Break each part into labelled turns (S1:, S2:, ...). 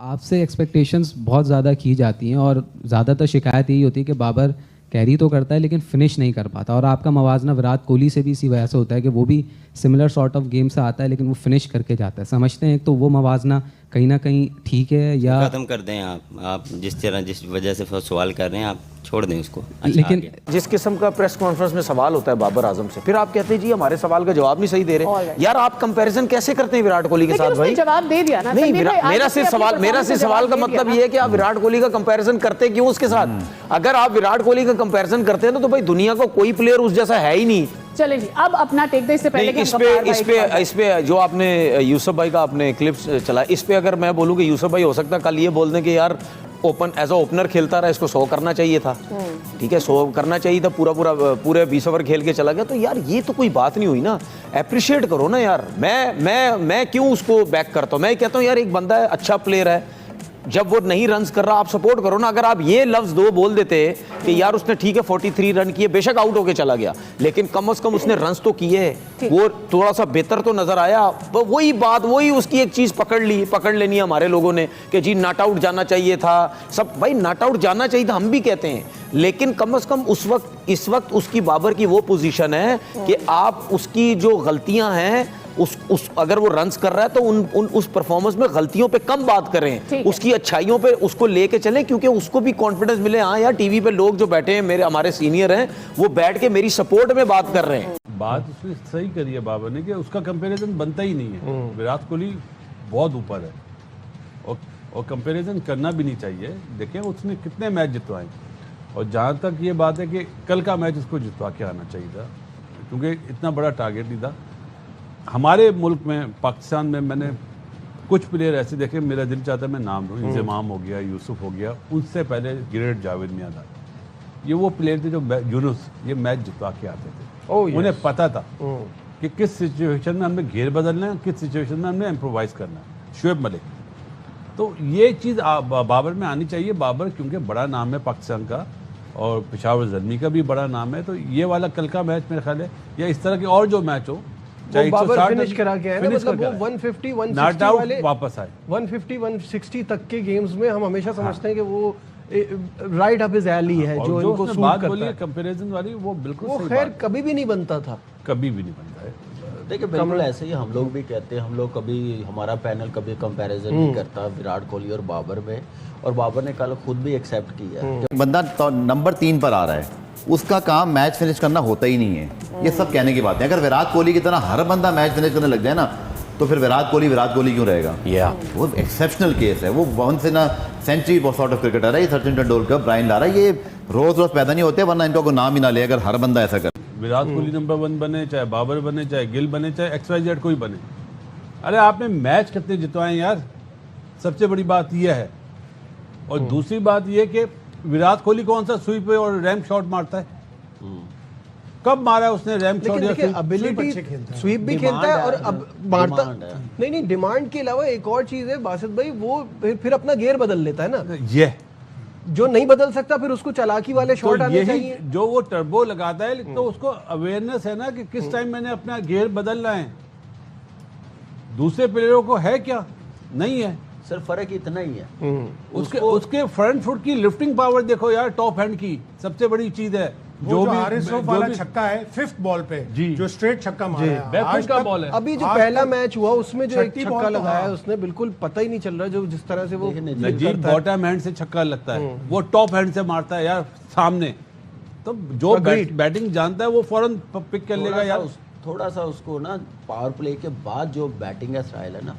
S1: आपसे एक्सपेक्टेशंस बहुत ज़्यादा की जाती हैं और ज़्यादातर शिकायत यही होती है कि बाबर कैरी तो करता है लेकिन फिनिश नहीं कर पाता, और आपका मवाजना विराट कोहली से भी इसी वजह से होता है कि वो भी सिमिलर सॉर्ट ऑफ गेम से आता है लेकिन वो फिनिश करके जाता है। समझते हैं तो वो मवाजना कहीं ना कहीं ठीक है या
S2: खत्म कर दें आप जिस वजह से सवाल कर रहे हैं आप छोड़ दें उसको।
S1: लेकिन
S3: जिस किस्म का प्रेस कॉन्फ्रेंस में सवाल होता है बाबर आजम से, फिर आप कहते हैं जी हमारे सवाल का जवाब नहीं सही दे रहे। यार आप कंपैरिजन कैसे करते हैं विराट कोहली के साथ भाई?
S4: जवाब दे दिया ना।
S3: नहीं, मेरा सिर्फ सवाल का मतलब ये है कि आप विराट कोहली का कंपैरिजन करते क्यों उसके साथ? अगर आप विराट कोहली का कंपैरिजन करते हैं तो भाई दुनिया का कोई प्लेयर उस जैसा है ही नहीं।
S4: चले जी, अब अपना टेक दे, इससे पहले कि
S3: इस पे जो आपने यूसुफ भाई का आपने क्लिप्स चला, इस पे अगर मैं बोलूं कि यूसुफ भाई हो सकता है कल ये बोल दें कि यार ओपन एज अ ओपनर खेलता रहा, इसको 100 करना चाहिए था। ठीक है, 100 करना चाहिए था, पूरे 20 ओवर खेल के चला गया, तो यार ये तो कोई बात नहीं हुई ना। अप्रिशिएट करो ना यार। मैं क्यों उसको बैक करता हूँ? मैं कहता हूँ यार एक बंदा है, अच्छा प्लेयर है, जब वो नहीं रन्स कर रहा आप सपोर्ट करो ना। अगर आप ये लफ्ज दो बोल देते कि यार उसने ठीक है 43 रन किए, बेशक आउट होके चला गया, लेकिन कम से कम उसने रन्स तो किए, वो थोड़ा सा बेहतर तो नजर आया। वही बात, वही उसकी एक चीज पकड़ लेनी है हमारे लोगों ने कि जी नॉट आउट जाना चाहिए था। सब भाई नॉट आउट जाना चाहिए था, हम भी कहते हैं, लेकिन कम से कम इस वक्त उसकी बाबर की वो पोजीशन है कि आप उसकी जो गलतियां हैं अगर वो रन्स कर रहा है तो उस परफॉर्मेंस में गलतियों पे कम बात करें, उसकी अच्छाइयों पे उसको लेके चलें, क्योंकि उसको भी कॉन्फिडेंस मिले। हाँ यार टीवी पे लोग जो बैठे हैं हमारे सीनियर हैं, वो बैठ के मेरी सपोर्ट में बात कर रहे हैं।
S5: बात उसने सही करी है बाबर ने कि उसका कंपैरिजन बनता ही नहीं है। विराट कोहली बहुत ऊपर है और कंपैरिजन करना भी नहीं चाहिए। देखिए उसने कितने मैच जितवाए, और जहाँ तक ये बात है कि कल का मैच उसको जितवा के आना चाहिए था, क्योंकि इतना बड़ा टारगेट नहीं था। हमारे मुल्क में, पाकिस्तान में, मैंने कुछ प्लेयर ऐसे देखे, मेरा दिल चाहता है मैं नाम लूँ, इंजमाम हो गया, यूसुफ हो गया, उनसे पहले ग्रेट जावेद मियां था, ये वो प्लेयर थे जो यूनुस ये मैच जितवा के आते थे। उन्हें पता था कि किस सिचुएशन में हमने घेर बदलना है, किस सिचुएशन में हमने इम्प्रोवाइज करना है। शुएब मलिक, तो ये चीज़ बाबर में आनी चाहिए। बाबर क्योंकि बड़ा नाम है पाकिस्तान का, और पेशावर ज़ल्मी का भी बड़ा नाम है, तो ये वाला कल का मैच मेरे ख्याल है, या इस तरह के और जो मैच हो,
S6: वो बाबर फिनिश करा के आए ना, मतलब वो 150 160 वाले
S5: वापस आए,
S6: 150 160 तक के गेम्स में हम हमेशा समझते हैं कि वो राइट अप हिज एली है, जो इनको सूट करता है।
S5: कंपैरिजन वाली वो बिल्कुल
S6: वो खैर कभी भी नहीं बनता था,
S5: कभी भी नहीं बनता है।
S7: देखिए बिल्कुल ऐसे ही हम लोग भी कहते हैं, हम लोग कभी, हमारा पैनल कभी कंपैरिजन नहीं करता विराट कोहली और बाबर में, और बाबर ने कल खुद भी एक्सेप्ट किया है।
S8: बंदा तो नंबर 3 पर आ रहा है, उसका काम मैच फिनिश करना होता ही नहीं है। ये सब कहने की बात है। अगर विराट कोहली की तरह हर बंदा मैच फिनिश करने लग जाए ना, तो फिर विराट कोहली क्यों रहेगा? वो एक्सेप्शनल केस है, वो once in century sort of cricketer है। ये सचिन तेंदुलकर, ब्रायन लारा, ये रोज पैदा नहीं होते, वरना इनका कोई नाम ही ना ले अगर हर बंदा ऐसा करे।
S5: विराट कोहली नंबर 1 बने, चाहे बाबर बने, चाहे गिल बने, चाहे XYZ कोई बने, अरे आपने मैच कितने जितवाए यार, सबसे बड़ी बात यह है। और दूसरी बात यह कि विराट कोहली कौन सा स्वीप और रैम्प शॉट मारता है? कब मारा है उसने रैम्प शॉट? या
S6: एबिलिटी स्वीप भी खेलता है और अब मारता नहीं, डिमांड के अलावा एक और चीज है बासित भाई, वो फिर अपना गियर बदल लेता है ना,
S5: ये
S6: जो नहीं बदल सकता फिर उसको चालाकी वाले शॉट आने चाहिए।
S5: जो वो टर्बो लगाता है, तो उसको अवेयरनेस है ना कि किस टाइम मैंने अपना गियर बदलना है। दूसरे प्लेयरों को है क्या? नहीं है,
S7: सिर्फ फर्क इतना ही है।
S5: उसके फ्रंट फुट की लिफ्टिंग पावर देखो यार, टॉप हैंड की सबसे बड़ी चीज है।
S9: जो आरएसएफ वाला छक्का है 5th बॉल पे, जो स्ट्रेट छक्का मारा है,
S5: बैकफुट का बॉल है।
S6: अभी जो पहला मैच हुआ उसमें जो एक छक्का लगाया है उसने, बिल्कुल पता ही नहीं चल रहा जो जिस तरह से वो
S5: नजीब बॉटम हैंड से छक्का लगता है, वो टॉप हैंड से मारता है यार सामने। तो जो बैटिंग जानता है वो फौरन पिक कर लेगा यार।
S7: थोड़ा सा उसको ना पावर प्ले के बाद जो बैटिंग का स्टाइल है ना,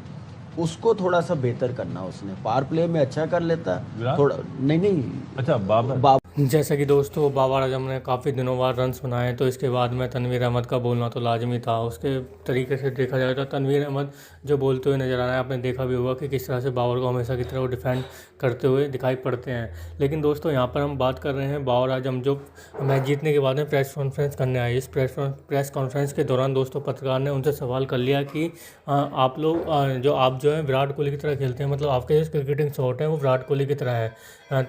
S7: उसको थोड़ा सा बेहतर करना। उसने पावर प्ले में अच्छा कर लेता है थोड़ा, नहीं
S5: अच्छा बाबर।
S10: जैसा कि दोस्तों बाबर आजम ने काफ़ी दिनों बाद रन्स बनाए, तो इसके बाद में तनवीर अहमद का बोलना तो लाजमी था। उसके तरीके से देखा जाए तो तनवीर अहमद जो बोलते हुए नज़र आ रहा है, आपने देखा भी होगा कि किस तरह से बाबर को हमेशा की तरह वो डिफेंड करते हुए दिखाई पड़ते हैं। लेकिन दोस्तों यहाँ पर हम बात कर रहे हैं बाबर आजम जो मैच जीतने के बाद में प्रेस कॉन्फ्रेंस करने आए। इस प्रेस कॉन्फ्रेंस के दौरान दोस्तों पत्रकार ने उनसे सवाल कर लिया कि आप लोग आप जो है विराट कोहली की तरह खेलते हैं, मतलब आपके जो क्रिकेटिंग शॉट है वो विराट कोहली की तरह है,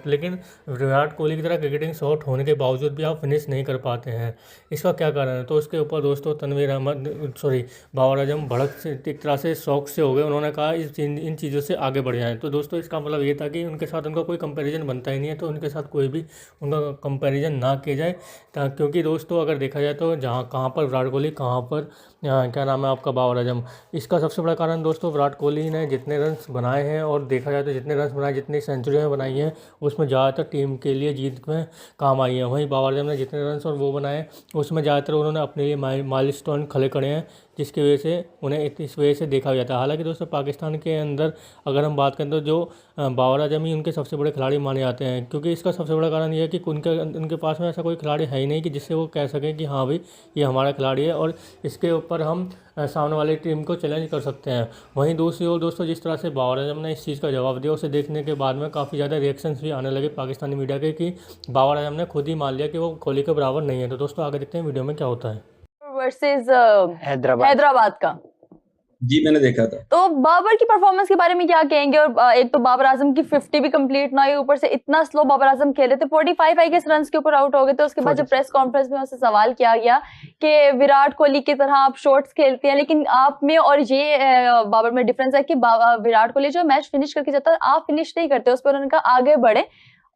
S10: लेकिन विराट कोहली की तरह सारा क्रिकेटिंग शॉट होने के बावजूद भी आप फिनिश नहीं कर पाते हैं, इसका क्या कारण है? तो इसके ऊपर दोस्तों तनवीर अहमद बाबर आजम भड़क से एक तरह से शौक से हो गए। उन्होंने कहा इन चीज़ों से आगे बढ़ जाएँ। तो दोस्तों इसका मतलब ये था कि उनके साथ उनका कोई कंपैरिजन बनता ही नहीं है, तो उनके साथ कोई भी उनका कंपैरिजन ना किया जाए। क्योंकि दोस्तों अगर देखा जाए तो कहाँ पर विराट कोहली, कहाँ पर क्या नाम है आपका बाबर आजम। इसका सबसे बड़ा कारण दोस्तों विराट कोहली ने जितने रन्स बनाए हैं, और देखा जाए तो जितने रन्स बनाए, जितनी सेंचुरियाँ बनाई हैं, उसमें ज़्यादातर टीम के लिए जीत में काम आई है। वहीं बाबर आजम ने जितने रन्स और वो बनाए, उसमें ज़्यादातर उन्होंने अपने लिए माइलस्टोन खड़े करे हैं, जिसकी वजह से उन्हें इस वजह से देखा गया था। हालांकि दोस्तों पाकिस्तान के अंदर अगर हम बात करें तो जो बाबर आजम ही उनके सबसे बड़े खिलाड़ी माने जाते हैं, क्योंकि इसका सबसे बड़ा कारण ये है कि उनके पास में ऐसा कोई खिलाड़ी है ही नहीं कि जिससे वो कह सकें कि हाँ भाई ये हमारा खिलाड़ी है और इसके ऊपर हम सामने वाली टीम को चैलेंज कर सकते हैं। वहीं दूसरी ओर दोस्तों जिस तरह से बाबर आजम ने इस चीज़ का जवाब दिया, उसे देखने के बाद में काफ़ी ज़्यादा रिएक्शंस भी आने लगे पाकिस्तानी मीडिया के कि बाबर आजम ने खुद ही मान लिया कि वो कोहली के बराबर नहीं है। तो दोस्तों आगे देखते हैं वीडियो में क्या होता है।
S11: वर्सेस हैदराबाद का
S12: जी मैंने देखा था।
S11: तो बाबर की परफॉर्मेंस के बारे में क्या कहेंगे? और एक तो बाबर आजम की 50 भी कंप्लीट ना हुई, ऊपर से इतना स्लो बाबर आजम खेले थे, 45 आई गेस रन्स के ऊपर आउट हो गए थे। उसके बाद जब प्रेस कॉन्फ्रेंस में उससे सवाल किया गया कि विराट कोहली की तरह आप शॉट्स खेलते हैं, लेकिन आप में और ये बाबर में डिफरेंस है कि विराट कोहली जो मैच फिनिश करके जाता है, आप फिनिश नहीं करते। उस पर उन्होंने कहा आगे बढ़े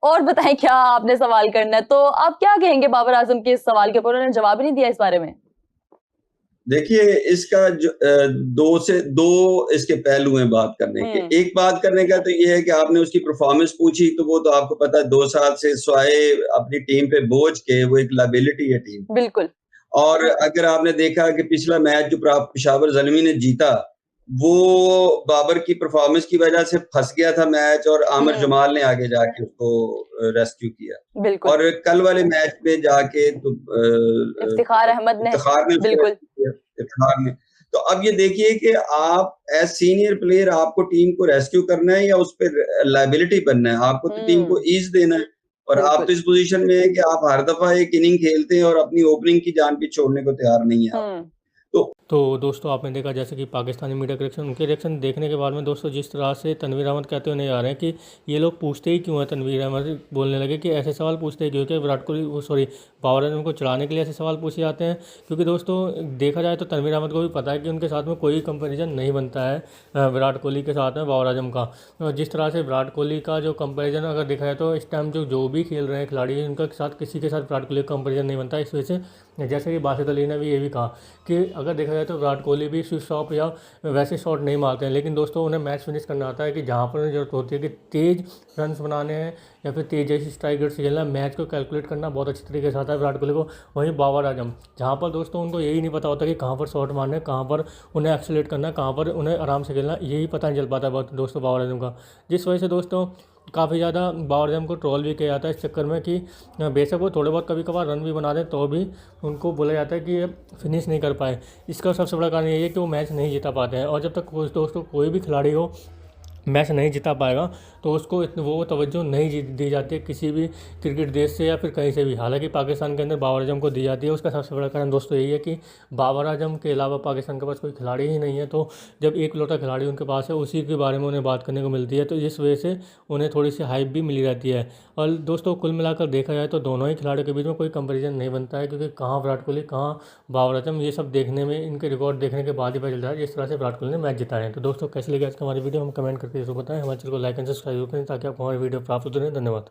S11: और बताएं क्या आपने सवाल करना है। तो आप क्या कहेंगे बाबर आजम के इस सवाल के ऊपर? उन्होंने जवाब ही नहीं दिया इस बारे में।
S12: देखिए इसका जो दो इसके पहलू हैं बात करने के। एक बात करने का तो ये है कि आपने उसकी परफॉर्मेंस पूछी, तो वो तो आपको पता है 2 साल से स्वाए अपनी टीम पे बोझ के वो एक लायबिलिटी है टीम।
S11: बिल्कुल।
S12: और अगर आपने देखा कि पिछला मैच जो पेशावर ज़ल्मी ने जीता, वो बाबर की परफॉर्मेंस की वजह से फंस गया था मैच, और आमिर जमाल ने आगे जाके उसको रेस्क्यू किया।
S11: बिल्कुल।
S12: और कल वाले मैच में जाके तो
S11: इफ्तिखार अहमद ने बिल्कुल
S12: इफ्तिखार ने। तो अब ये देखिए कि आप एज सीनियर प्लेयर आपको टीम को रेस्क्यू करना है या उस पर लायबिलिटी बनना है? आपको तो टीम को ईज देना है, और आप तो इस पोजीशन में है कि आप हर दफा एक इनिंग खेलते हैं और अपनी ओपनिंग की जान भी छोड़ने को तैयार नहीं है आप।
S10: तो दोस्तों आपने देखा जैसे कि पाकिस्तानी मीडिया के रिएक्शन, उनके रिएक्शन देखने के बाद में दोस्तों जिस तरह से तनवीर अहमद कहते हुए नहीं आ रहे हैं कि ये लोग पूछते ही क्यों हैं। तनवीर अहमद बोलने लगे कि ऐसे सवाल पूछते ही क्यों कि विराट कोहली बाबर आजम को चढ़ाने के लिए ऐसे सवाल पूछे जाते हैं। क्योंकि दोस्तों देखा जाए तो तनवीर अहमद को भी पता है कि उनके साथ में कोई कंपेरिजन नहीं बनता है विराट कोहली के साथ में बाबर आजम का। जिस तरह से विराट कोहली का जो कंपेरिजन अगर देखा जाए तो इस टाइम जो भी खेल रहे हैं खिलाड़ी, उनके साथ किसी के साथ विराट कोहली का कंपेरिजन नहीं बनता। इस वजह से जैसे कि बासित अली ने भी ये भी कहा कि अगर देखा जाए तो विराट कोहली भी स्विच शॉट या वैसे शॉट नहीं मारते हैं, लेकिन दोस्तों उन्हें मैच फिनिश करना आता है कि जहाँ पर उन्हें जरूरत होती है कि तेज़ रन्स बनाने हैं या फिर तेज जैसी स्ट्राइक रेट से खेलना, मैच को कैलकुलेट करना बहुत अच्छी तरीके से आता है विराट कोहली को। वहीं बाबर आजम जहाँ पर दोस्तों उनको यही नहीं पता होता कि कहाँ पर शॉट मारना है, कहाँ पर उन्हें एक्सीलेट करना है, कहाँ पर उन्हें आराम से खेलना, यही पता नहीं चल पाता है दोस्तों बाबर आजम का। जिस वजह से दोस्तों काफ़ी ज़्यादा बाबर आजम को ट्रोल भी किया जाता है इस चक्कर में कि बेशक वो थोड़े बहुत कभी कभार रन भी बना दें तो भी उनको बोला जाता है कि ये फिनिश नहीं कर पाए। इसका सबसे बड़ा कारण यही है कि वो मैच नहीं जीता पाते हैं, और जब तक दोस्तों कोई भी खिलाड़ी हो मैच नहीं जिता पाएगा तो उसको वो तवज्जो नहीं दी जाती है किसी भी क्रिकेट देश से या फिर कहीं से भी। हालांकि पाकिस्तान के अंदर बाबर आजम को दी जाती है। उसका सबसे बड़ा कारण दोस्तों यही है कि बाबर आजम के अलावा पाकिस्तान के पास कोई खिलाड़ी ही नहीं है, तो जब एक लौटा खिलाड़ी उनके पास है उसी के बारे में उन्हें बात करने को मिलती है, तो इस वजह से उन्हें थोड़ी सी हाइप भी मिली रहती है। और दोस्तों कुल मिलाकर देखा जाए तो दोनों ही खिलाड़ियों के बीच में कोई कंपेरिजन नहीं बनता है, क्योंकि कहाँ विराट कोहली कहाँ बाबर आजम, ये सब देखने में इनके रिकॉर्ड देखने के बाद ही पता चलता है जिस तरह से विराट कोहली ने मैच जिताए हैं। तो दोस्तों कैसे लगे आज का हमारी वीडियो हम कमेंट करके जरूर बताएं। हमारे चैनल को लाइक एंड सब्सक्राइब करें ताकि आपको हमारी वीडियो प्राप्त होती रहे। धन्यवाद।